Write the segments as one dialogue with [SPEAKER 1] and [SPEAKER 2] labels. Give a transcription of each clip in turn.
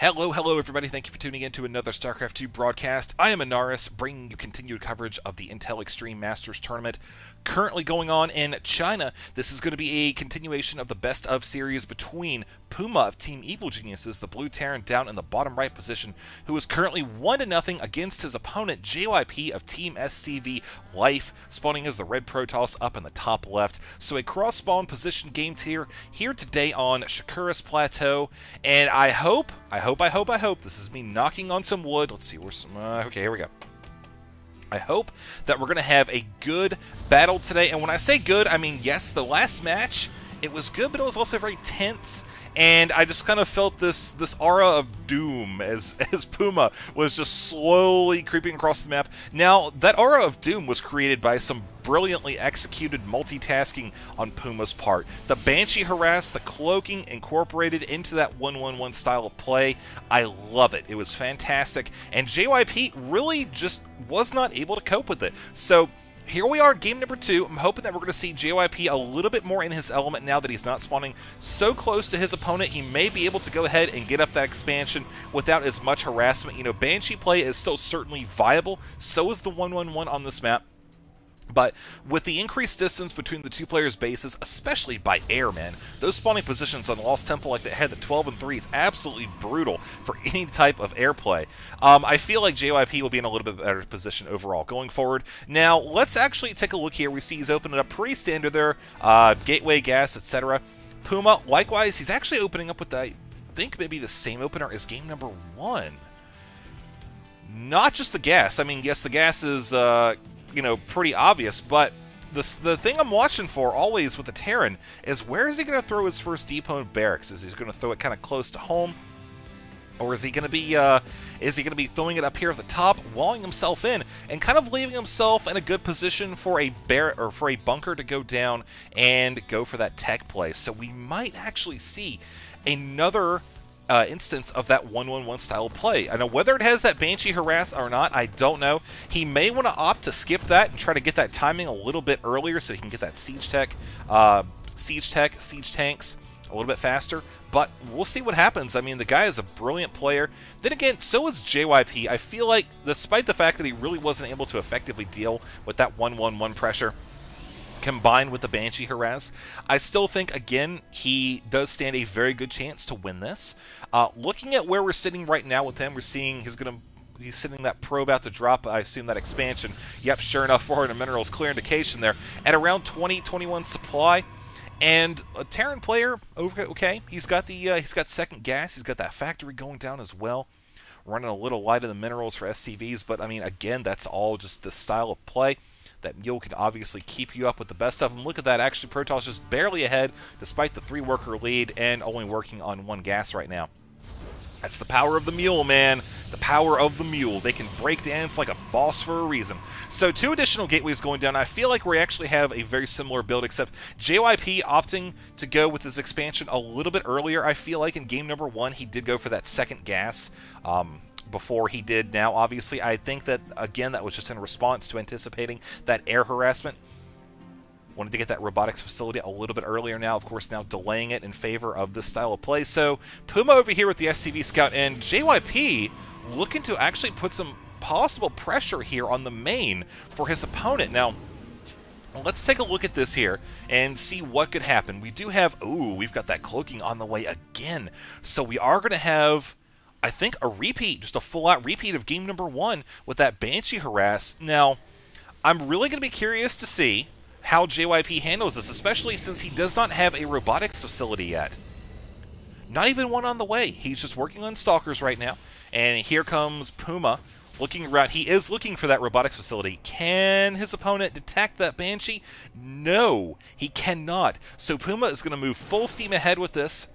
[SPEAKER 1] Hello everybody, thank you for tuning in to another Starcraft 2 broadcast. I am Anaris, bringing you continued coverage of the Intel Extreme Masters Tournament currently going on in China. This is going to be a continuation of the best of series between PuMa of Team Evil Geniuses, the blue Terran down in the bottom right position, who is currently 1-0 against his opponent JYP of Team SCV Life, spawning as the red Protoss up in the top left. So a cross-spawn position game tier here today on Shakuras Plateau, and I hope, this is me knocking on some wood. Let's see, where's some, okay, here we go. I hope that we're going to have a good battle today, and when I say good, I mean, yes, the last match, it was good, but it was also very tense, and I just kind of felt this aura of doom as PuMa was just slowly creeping across the map. Now, that aura of doom was created by some brilliantly executed multitasking on PuMa's part. The Banshee harass, the cloaking incorporated into that 1-1-1 style of play. I love it. It was fantastic, and JYP really just was not able to cope with it. So here we are, game number 2. I'm hoping that we're going to see JYP a little bit more in his element now that he's not spawning so close to his opponent. He may be able to go ahead and get up that expansion without as much harassment. You know, Banshee play is still certainly viable. So is the 1-1-1 on this map. But with the increased distance between the two players' bases, especially by air, man, those spawning positions on the Lost Temple like that had the 12 and 3 is absolutely brutal for any type of airplay. I feel like JYP will be in a little bit better position overall going forward. Now, let's actually take a look here. We see he's opening up pretty standard there, gateway, gas, etc. PuMa, likewise, he's actually opening up with, I think, maybe the same opener as game number 1. Not just the gas. I mean, yes, the gas is you know, pretty obvious, but the thing I'm watching for always with the Terran is where is he going to throw his first depot barracks? Is he going to throw it kind of close to home, or is he going to be throwing it up here at the top, walling himself in, and kind of leaving himself in a good position for a bunker to go down and go for that tech play? So we might actually see another instance of that 1-1-1 style of play. I know whether it has that Banshee harass or not, I don't know. He may want to opt to skip that and try to get that timing a little bit earlier so he can get that siege tanks a little bit faster, but we'll see what happens. I mean, the guy is a brilliant player. Then again, so is JYP. I feel like, despite the fact that he really wasn't able to effectively deal with that 1-1-1 pressure, combined with the Banshee harass, I still think, again, he does stand a very good chance to win this. Looking at where we're sitting right now with him, we're seeing he's sitting that probe out to drop, I assume, that expansion. Yep, sure enough, 400 minerals, clear indication there, at around 20-21 supply. And a Terran player, okay, he's got second gas, he's got that factory going down as well. Running a little light of the minerals for SCVs, but I mean, again, that's all just the style of play. That Mule can obviously keep you up with the best of them. Look at that, actually Protoss just barely ahead despite the 3-worker lead and only working on 1 gas right now. That's the power of the Mule, man. The power of the Mule. They can break dance like a boss for a reason. So 2 additional gateways going down. I feel like we actually have a very similar build, except JYP opting to go with his expansion a little bit earlier. I feel like in game number 1 he did go for that second gas before he did now. Obviously, I think that, again, that was just in response to anticipating that air harassment. Wanted to get that robotics facility a little bit earlier now, of course, now delaying it in favor of this style of play. So, PuMa over here with the SCV Scout, and JYP looking to actually put some possible pressure here on the main for his opponent. Now, let's take a look at this here and see what could happen. We do have, ooh, we've got that cloaking on the way again. So we are going to have, I think, a repeat, just a full-out repeat of game number 1 with that Banshee harass. Now, I'm really going to be curious to see how JYP handles this, especially since he does not have a robotics facility yet. Not even one on the way. He's just working on Stalkers right now. And here comes PuMa looking around. He is looking for that robotics facility. Can his opponent detect that Banshee? No, he cannot. So PuMa is going to move full steam ahead with this.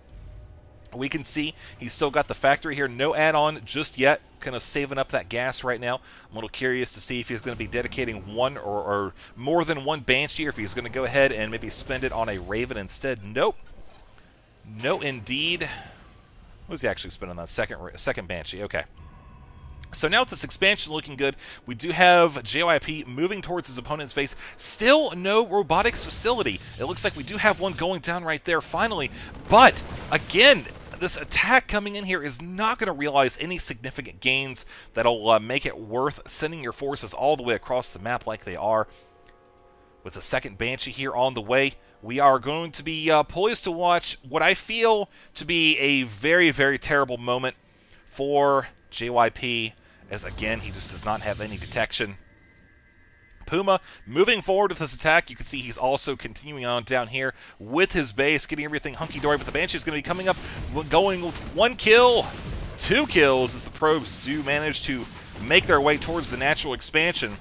[SPEAKER 1] We can see he's still got the factory here. No add-on just yet. Kind of saving up that gas right now. I'm a little curious to see if he's going to be dedicating one or more than one Banshee, or if he's going to go ahead and maybe spend it on a Raven instead. Nope. No, indeed. What was he actually spending on that second Banshee? Okay. So now with this expansion looking good, we do have JYP moving towards his opponent's base. Still no robotics facility. It looks like we do have one going down right there finally. But, again, this attack coming in here is not going to realize any significant gains that'll make it worth sending your forces all the way across the map like they are. With the second Banshee here on the way, we are going to be poised to watch what I feel to be a very, very terrible moment for JYP, as again, he just does not have any detection. PuMa moving forward with this attack. You can see he's also continuing on down here with his base, getting everything hunky-dory, but the Banshee is going to be coming up, going with 1 kill, 2 kills, as the probes do manage to make their way towards the natural expansion.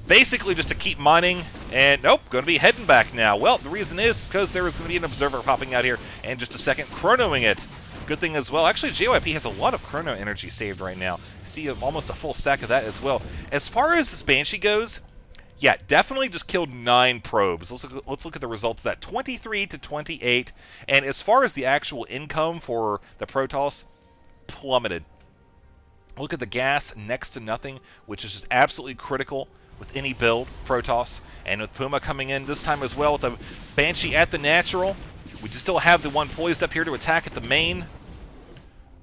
[SPEAKER 1] Basically just to keep mining, and nope, going to be heading back now. Well, the reason is because there is going to be an observer popping out here in just a second, chronoing it. Good thing as well. Actually, JYP has a lot of chrono energy saved right now. See almost a full stack of that as well. As far as this Banshee goes, yeah, definitely just killed 9 probes. Let's look at the results of that. 23 to 28. And as far as the actual income for the Protoss, plummeted. Look at the gas, next to nothing, which is just absolutely critical with any build, Protoss. And with PuMa coming in this time as well with the Banshee at the natural, we just still have the one poised up here to attack at the main.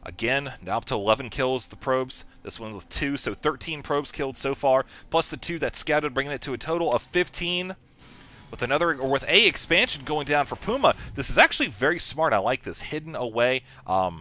[SPEAKER 1] Again, now up to 11 kills, the probes. This one with 2, so 13 probes killed so far, plus the 2 that scouted, bringing it to a total of 15. With another, or with a expansion going down for PuMa, this is actually very smart. I like this, hidden away. I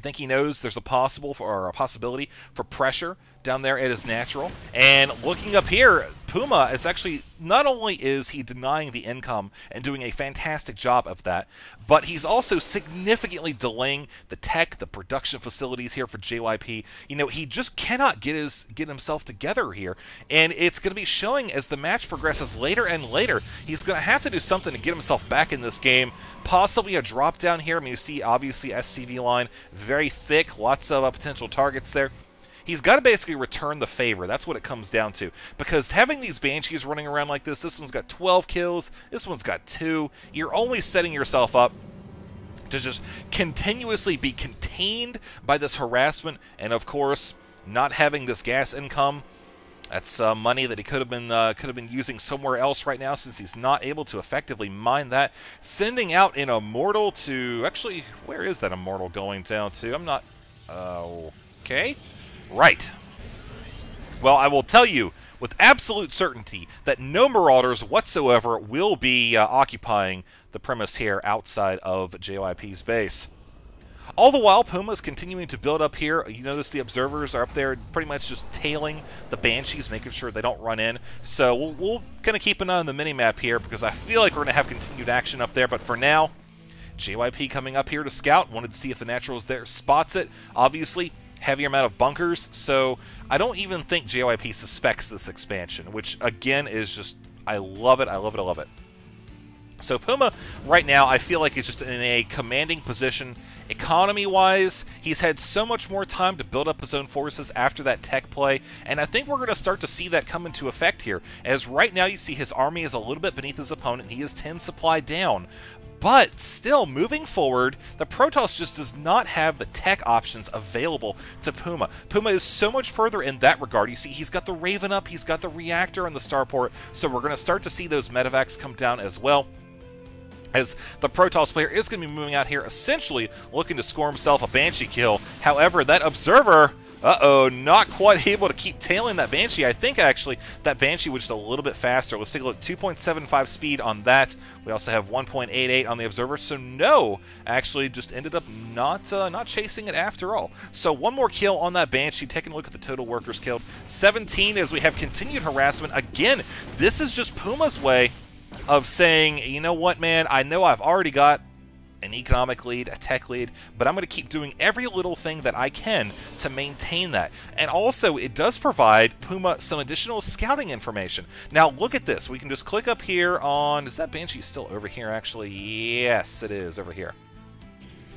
[SPEAKER 1] think he knows there's a possibility for pressure down there at his natural. And looking up here, PuMa is actually, not only is he denying the income and doing a fantastic job of that, but he's also significantly delaying the tech, the production facilities here for JYP. You know, he just cannot get himself together here, and it's going to be showing as the match progresses later and later. He's going to have to do something to get himself back in this game, possibly a drop down here. I mean, you see obviously SCV line, very thick, lots of potential targets there. He's got to basically return the favor. That's what it comes down to. Because having these Banshees running around like this one's got 12 kills, this one's got 2, you're only setting yourself up to just continuously be contained by this harassment, and of course, not having this gas income. That's money that he could have been using somewhere else right now, since he's not able to effectively mine that. Sending out an Immortal to... Actually, where is that Immortal going down to? I'm not... okay. Right. Well, I will tell you with absolute certainty that no Marauders whatsoever will be occupying the premise here outside of JYP's base. All the while, PuMa is continuing to build up here. You notice the observers are up there pretty much just tailing the Banshees, making sure they don't run in. So we'll kind of keep an eye on the minimap here, because I feel like we're going to have continued action up there. But for now, JYP coming up here to scout. Wanted to see if the Natural's there. Spots it, obviously. Heavier amount of bunkers, so I don't even think JYP suspects this expansion, which again is just, I love it, I love it, I love it. So PuMa, right now, I feel like he's just in a commanding position. Economy-wise, he's had so much more time to build up his own forces after that tech play, and I think we're going to start to see that come into effect here, as right now you see his army is a little bit beneath his opponent. He is 10 supply down. But still, moving forward, the Protoss just does not have the tech options available to PuMa. PuMa is so much further in that regard. You see, he's got the Raven up, he's got the reactor on the starport, so we're going to start to see those medevacs come down as well, as the Protoss player is going to be moving out here, essentially looking to score himself a Banshee kill. However, that Observer... not quite able to keep tailing that Banshee. I think, actually, that Banshee was just a little bit faster. Let's take a look. 2.75 speed on that. We also have 1.88 on the Observer. So, no, actually just ended up not chasing it after all. So, one more kill on that Banshee. Taking a look at the total workers killed. 17 as we have continued harassment. Again, this is just PuMa's way of saying, you know what, man, I know I've already got an economic lead, a tech lead, but I'm going to keep doing every little thing that I can to maintain that. And also, it does provide PuMa some additional scouting information. Now, look at this. We can just click up here on... Is that Banshee still over here, actually? Yes, it is over here.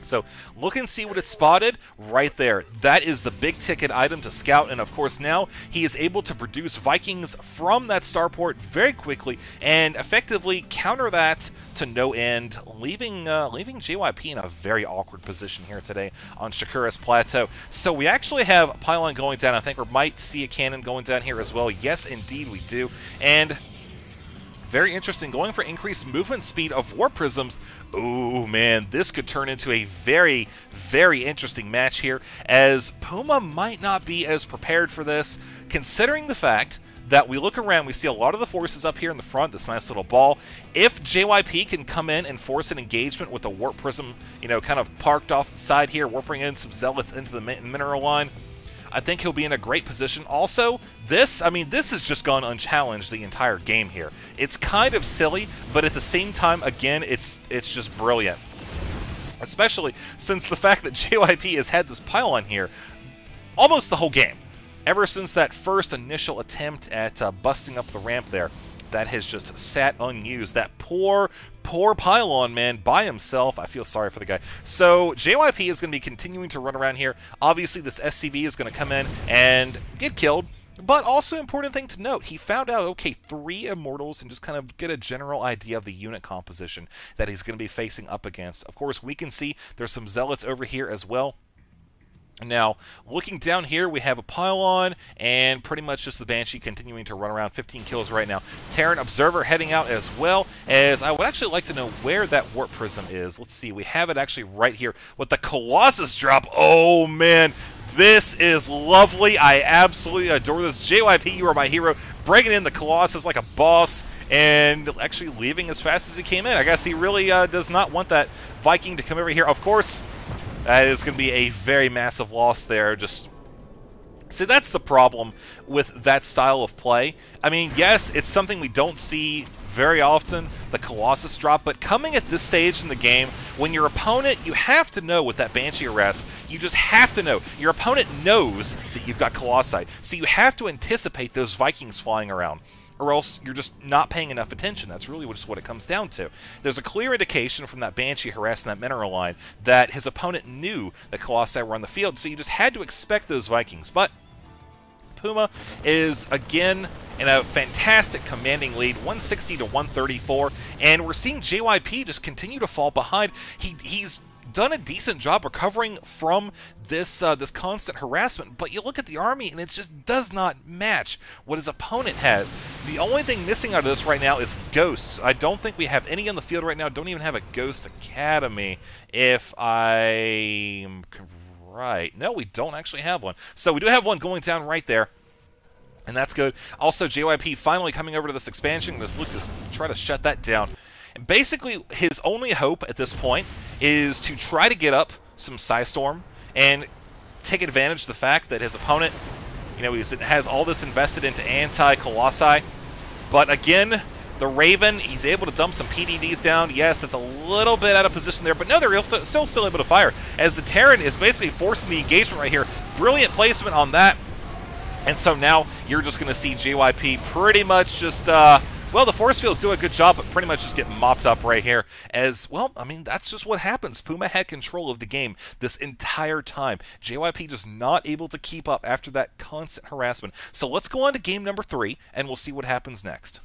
[SPEAKER 1] So look and see what it spotted right there. That is the big ticket item to scout, and of course now he is able to produce Vikings from that starport very quickly and effectively counter that to no end, leaving JYP in a very awkward position here today on Shakura's Plateau. So we actually have a pylon going down. I think we might see a cannon going down here as well. Yes, indeed we do. And very interesting. Going for increased movement speed of Warp Prisms. Oh, man, this could turn into a very, very interesting match here, as PuMa might not be as prepared for this, considering the fact that we look around, we see a lot of the forces up here in the front, this nice little ball. If JYP can come in and force an engagement with the Warp Prism, you know, kind of parked off the side here, warping in some Zealots into the mineral line, I think he'll be in a great position. Also, this has just gone unchallenged the entire game here. It's kind of silly, but at the same time, again, it's just brilliant. Especially since the fact that JYP has had this pylon here almost the whole game. Ever since that first initial attempt at busting up the ramp there, that has just sat unused. That poor pylon, man, by himself. I feel sorry for the guy. So JYP is going to be continuing to run around here. Obviously, this SCV is going to come in and get killed. But also, important thing to note, he found out, okay, 3 Immortals and just kind of get a general idea of the unit composition that he's going to be facing up against. Of course, we can see there's some Zealots over here as well. Now, looking down here, we have a pylon, and pretty much just the Banshee continuing to run around. 15 kills right now. Terran Observer heading out as well, as I would actually like to know where that Warp Prism is. Let's see, we have it actually right here with the Colossus drop. Oh, man, this is lovely. I absolutely adore this. JYP, you are my hero. Breaking in the Colossus like a boss, and actually leaving as fast as he came in. I guess he really does not want that Viking to come over here. Of course, that is going to be a very massive loss there. Just see, that's the problem with that style of play. I mean, yes, it's something we don't see very often, the Colossus drop, but coming at this stage in the game, when your opponent, you have to know with that Banshee arrest, you just have to know. Your opponent knows that you've got Colossi, so you have to anticipate those Vikings flying around, or else you're just not paying enough attention. That's really just what it comes down to. There's a clear indication from that Banshee harassing that mineral line that his opponent knew that Colossi were on the field, so you just had to expect those Vikings. But PuMa is, again, in a fantastic commanding lead, 160 to 134, and we're seeing JYP just continue to fall behind. He's done a decent job recovering from this this constant harassment, but you look at the army and it just does not match what his opponent has. The only thing missing out of this right now is Ghosts. I don't think we have any on the field right now. Don't even have a Ghost Academy, if I'm right. No, we don't actually have one. So we do have one going down right there, and that's good. Also, JYP finally coming over to this expansion. Let's look to try to shut that down. And basically, his only hope at this point is to try to get up some Psystorm and take advantage of the fact that his opponent, you know, has all this invested into anti-Colossi. But again, the Raven, he's able to dump some PDDs down. Yes, it's a little bit out of position there, but no, they're still able to fire, as the Terran is basically forcing the engagement right here. Brilliant placement on that. And so now you're just going to see JYP pretty much just, well, the force fields do a good job, but pretty much just get mopped up right here. As, well, I mean, that's just what happens. PuMa had control of the game this entire time. JYP just not able to keep up after that constant harassment. So let's go on to game number 3, and we'll see what happens next.